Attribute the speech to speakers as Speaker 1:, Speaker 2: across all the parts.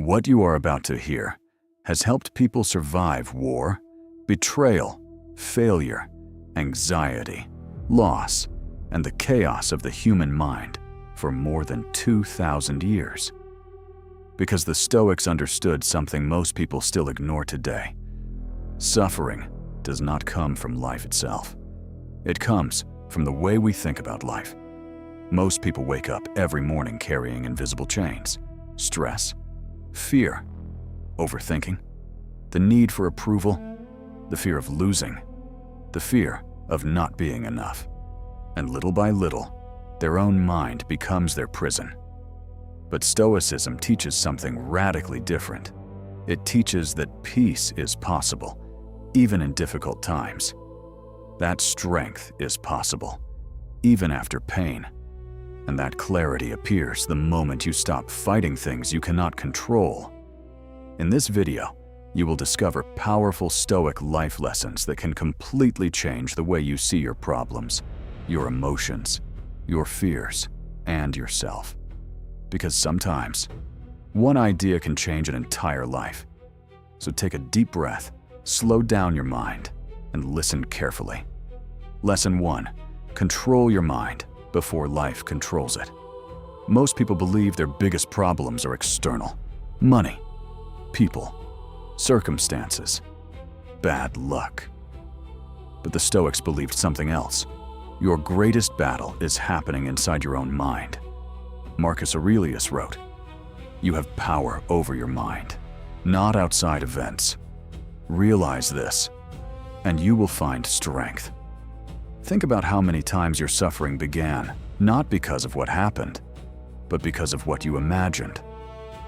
Speaker 1: What you are about to hear has helped people survive war, betrayal, failure, anxiety, loss, and the chaos of the human mind for more than 2,000 years. Because the Stoics understood something most people still ignore today. Suffering does not come from life itself. It comes from the way we think about life. Most people wake up every morning carrying invisible chains, stress, fear, overthinking, the need for approval, the fear of losing, the fear of not being enough. And little by little, their own mind becomes their prison. But Stoicism teaches something radically different. It teaches that peace is possible, even in difficult times. That strength is possible, even after pain. And that clarity appears the moment you stop fighting things you cannot control. In this video, you will discover powerful Stoic life lessons that can completely change the way you see your problems, your emotions, your fears, and yourself. Because sometimes, one idea can change an entire life. So take a deep breath, slow down your mind, and listen carefully. Lesson 1. Control your mind before life controls it. Most people believe their biggest problems are external. Money, people, circumstances, bad luck. But the Stoics believed something else. Your greatest battle is happening inside your own mind. Marcus Aurelius wrote, "You have power over your mind, not outside events. Realize this, and you will find strength." Think about how many times your suffering began, not because of what happened, but because of what you imagined.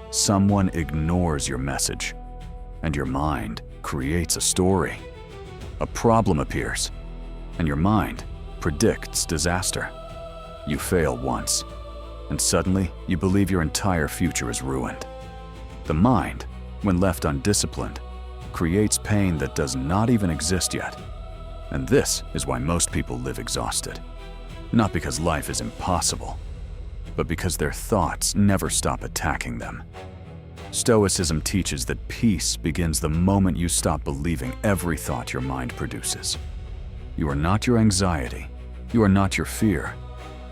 Speaker 1: Someone ignores your message, and your mind creates a story. A problem appears, and your mind predicts disaster. You fail once, and suddenly you believe your entire future is ruined. The mind, when left undisciplined, creates pain that does not even exist yet. And this is why most people live exhausted. Not because life is impossible, but because their thoughts never stop attacking them. Stoicism teaches that peace begins the moment you stop believing every thought your mind produces. You are not your anxiety. You are not your fear.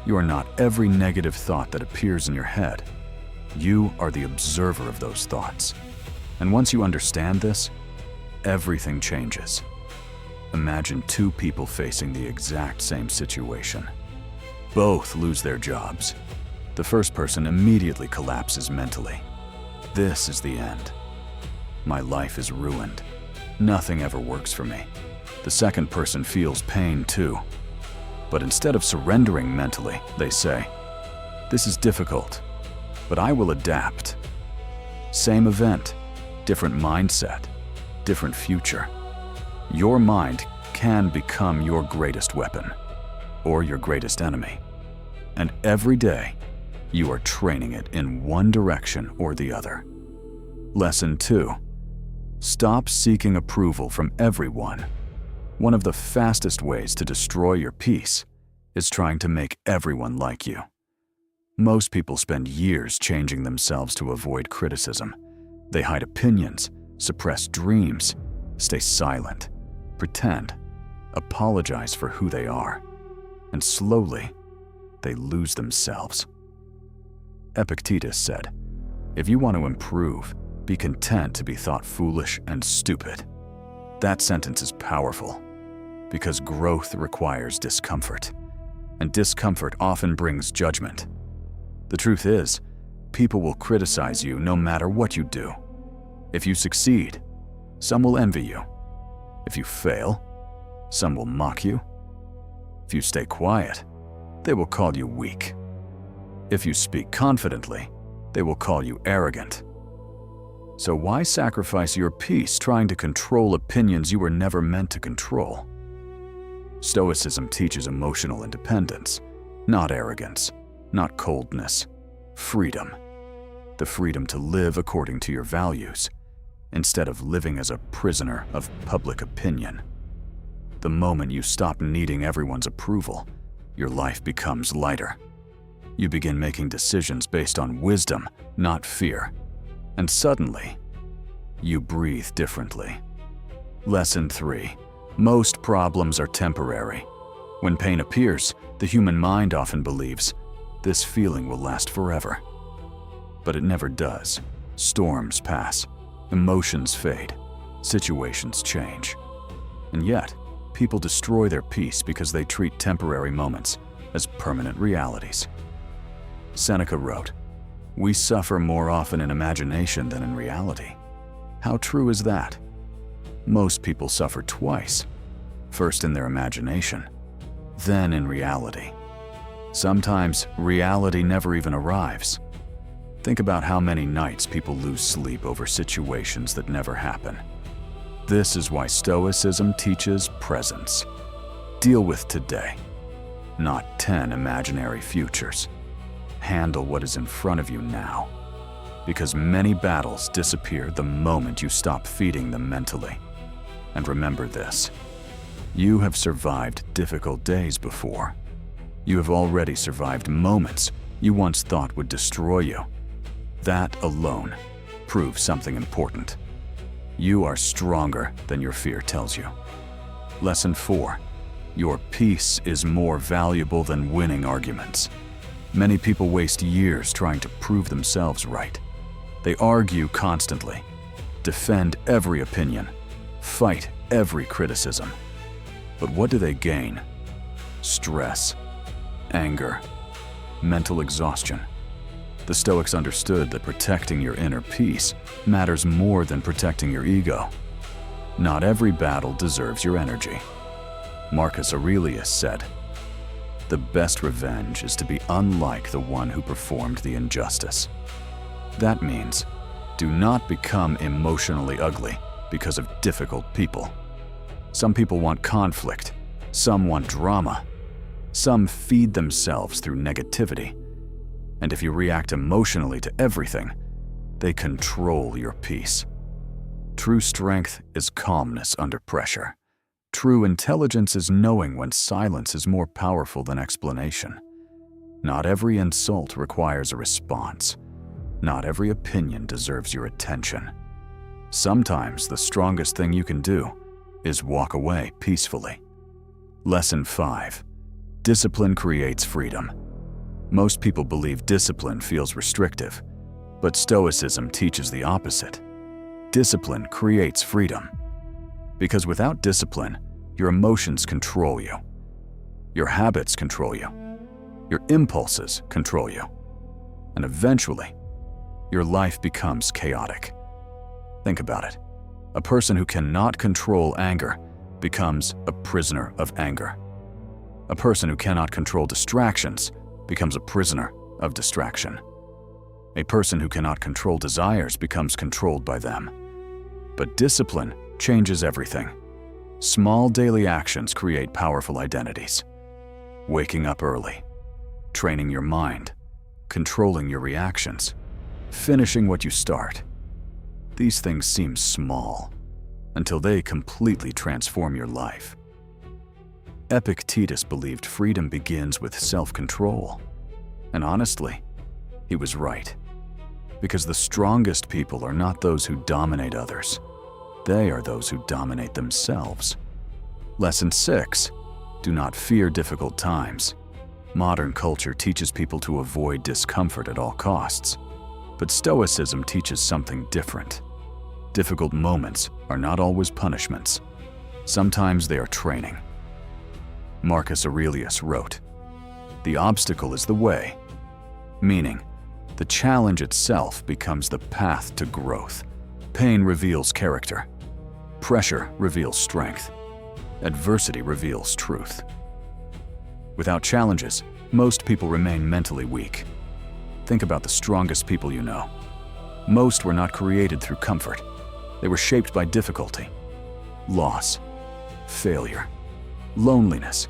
Speaker 1: You are not every negative thought that appears in your head. You are the observer of those thoughts. And once you understand this, everything changes. Imagine two people facing the exact same situation. Both lose their jobs. The first person immediately collapses mentally. This is the end. My life is ruined. Nothing ever works for me. The second person feels pain too. But instead of surrendering mentally, they say, "This is difficult, but I will adapt." Same event, different mindset, different future. Your mind can become your greatest weapon or your greatest enemy. And every day, you are training it in one direction or the other. Lesson 2. Stop seeking approval from everyone. One of the fastest ways to destroy your peace is trying to make everyone like you. Most people spend years changing themselves to avoid criticism. They hide opinions, suppress dreams, stay silent, pretend, apologize for who they are, and slowly, they lose themselves. Epictetus said, "If you want to improve, be content to be thought foolish and stupid." That sentence is powerful because growth requires discomfort, and discomfort often brings judgment. The truth is, people will criticize you no matter what you do. If you succeed, some will envy you. If you fail, some will mock you. If you stay quiet, they will call you weak. If you speak confidently, they will call you arrogant. So why sacrifice your peace trying to control opinions you were never meant to control? Stoicism teaches emotional independence, not arrogance, not coldness, freedom. The freedom to live according to your values, instead of living as a prisoner of public opinion. The moment you stop needing everyone's approval, your life becomes lighter. You begin making decisions based on wisdom, not fear. And suddenly, you breathe differently. Lesson 3. Most problems are temporary. When pain appears, the human mind often believes this feeling will last forever. But it never does. Storms pass, emotions fade, situations change. And yet, people destroy their peace because they treat temporary moments as permanent realities. Seneca wrote, "We suffer more often in imagination than in reality." How true is that? Most people suffer twice, first in their imagination, then in reality. Sometimes reality never even arrives. Think about how many nights people lose sleep over situations that never happen. This is why Stoicism teaches presence. Deal with today, not 10 imaginary futures. Handle what is in front of you now, because many battles disappear the moment you stop feeding them mentally. And remember this, you have survived difficult days before. You have already survived moments you once thought would destroy you. That alone proves something important. You are stronger than your fear tells you. Lesson 4. Your peace is more valuable than winning arguments. Many people waste years trying to prove themselves right. They argue constantly, defend every opinion, fight every criticism. But what do they gain? Stress, anger, mental exhaustion. The Stoics understood that protecting your inner peace matters more than protecting your ego. Not every battle deserves your energy. Marcus Aurelius said, "The best revenge is to be unlike the one who performed the injustice." That means, do not become emotionally ugly because of difficult people. Some people want conflict, some want drama, some feed themselves through negativity. And if you react emotionally to everything, they control your peace. True strength is calmness under pressure. True intelligence is knowing when silence is more powerful than explanation. Not every insult requires a response. Not every opinion deserves your attention. Sometimes the strongest thing you can do is walk away peacefully. Lesson 5. Discipline creates freedom. Most people believe discipline feels restrictive, but Stoicism teaches the opposite. Discipline creates freedom. Because without discipline, your emotions control you. Your habits control you. Your impulses control you. And eventually, your life becomes chaotic. Think about it. A person who cannot control anger becomes a prisoner of anger. A person who cannot control distractions becomes a prisoner of distraction. A person who cannot control desires becomes controlled by them. But discipline changes everything. Small daily actions create powerful identities. Waking up early, training your mind, controlling your reactions, finishing what you start. These things seem small until they completely transform your life. Epictetus believed freedom begins with self-control. And honestly, he was right. Because the strongest people are not those who dominate others. They are those who dominate themselves. Lesson 6. Do not fear difficult times. Modern culture teaches people to avoid discomfort at all costs. But Stoicism teaches something different. Difficult moments are not always punishments. Sometimes they are training. Marcus Aurelius wrote, "The obstacle is the way," meaning the challenge itself becomes the path to growth. Pain reveals character. Pressure reveals strength. Adversity reveals truth. Without challenges, most people remain mentally weak. Think about the strongest people you know. Most were not created through comfort. They were shaped by difficulty, loss, failure, loneliness,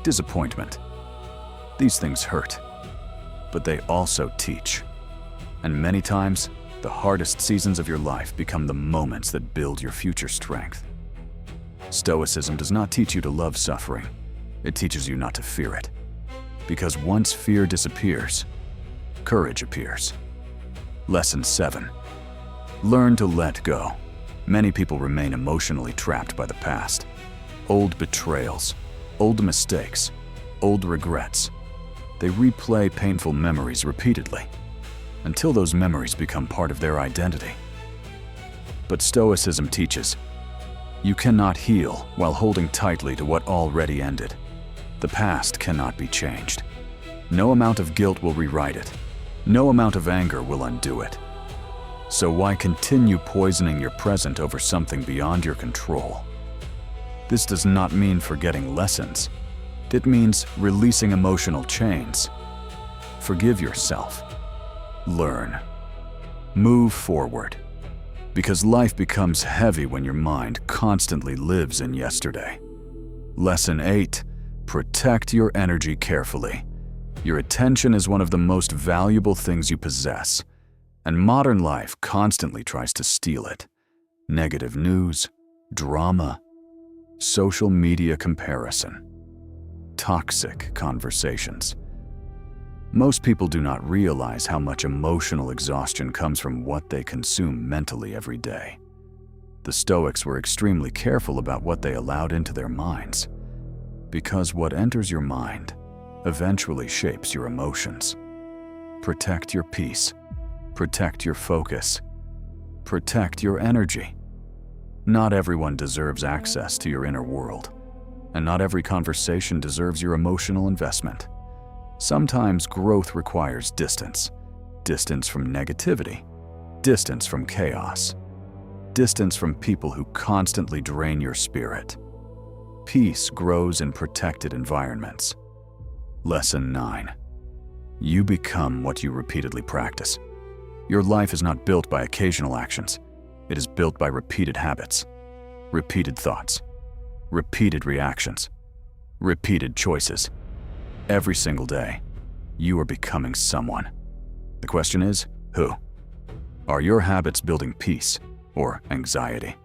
Speaker 1: disappointment. These things hurt, but they also teach. And many times, the hardest seasons of your life become the moments that build your future strength. Stoicism does not teach you to love suffering. It teaches you not to fear it. Because once fear disappears, courage appears. Lesson 7. Learn to let go. Many people remain emotionally trapped by the past. Old betrayals, old mistakes, old regrets. They replay painful memories repeatedly until those memories become part of their identity. But Stoicism teaches, you cannot heal while holding tightly to what already ended. The past cannot be changed. No amount of guilt will rewrite it. No amount of anger will undo it. So why continue poisoning your present over something beyond your control? This does not mean forgetting lessons. It means releasing emotional chains. Forgive yourself. Learn. Move forward. Because life becomes heavy when your mind constantly lives in yesterday. Lesson 8. Protect your energy carefully. Your attention is one of the most valuable things you possess, and modern life constantly tries to steal it. Negative news, drama, social media comparison, toxic conversations. Most people do not realize how much emotional exhaustion comes from what they consume mentally every day. The Stoics were extremely careful about what they allowed into their minds, because what enters your mind eventually shapes your emotions. Protect your peace. Protect your focus. Protect your energy. Not everyone deserves access to your inner world, and not every conversation deserves your emotional investment. Sometimes growth requires distance. Distance from negativity. Distance from chaos. Distance from people who constantly drain your spirit. Peace grows in protected environments. Lesson 9. You become what you repeatedly practice. Your life is not built by occasional actions. It is built by repeated habits, repeated thoughts, repeated reactions, repeated choices. Every single day, you are becoming someone. The question is, who? Are your habits building peace or anxiety?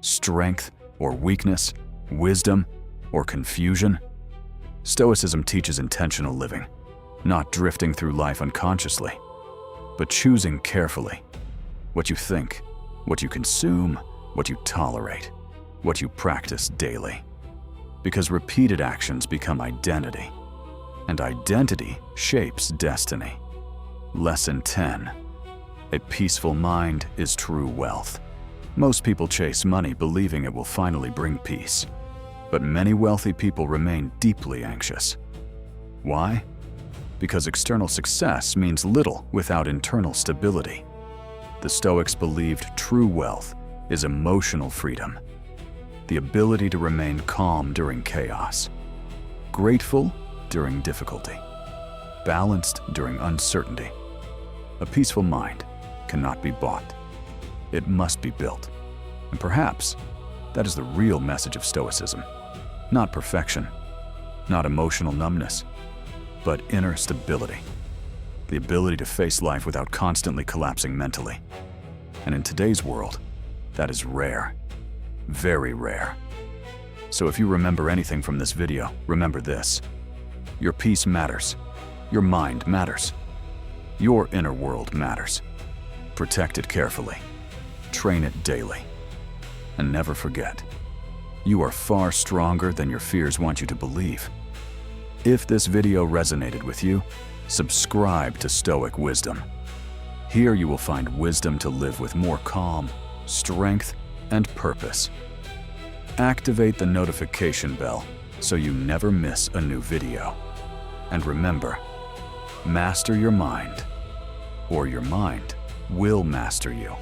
Speaker 1: Strength or weakness? Wisdom or confusion? Stoicism teaches intentional living, not drifting through life unconsciously, but choosing carefully what you think, what you consume, what you tolerate, what you practice daily. Because repeated actions become identity, and identity shapes destiny. Lesson 10. A peaceful mind is true wealth. Most people chase money believing it will finally bring peace, but many wealthy people remain deeply anxious. Why? Because external success means little without internal stability. The Stoics believed true wealth is emotional freedom, the ability to remain calm during chaos, grateful during difficulty, balanced during uncertainty. A peaceful mind cannot be bought. It must be built. And perhaps that is the real message of Stoicism. Not perfection, not emotional numbness, but inner stability. The ability to face life without constantly collapsing mentally. And in today's world, that is rare. Very rare. So if you remember anything from this video, remember this. Your peace matters. Your mind matters. Your inner world matters. Protect it carefully. Train it daily. And never forget, you are far stronger than your fears want you to believe. If this video resonated with you, subscribe to Stoic Wisdom. Here you will find wisdom to live with more calm, strength, and purpose. Activate the notification bell so you never miss a new video. And remember, master your mind, or your mind will master you.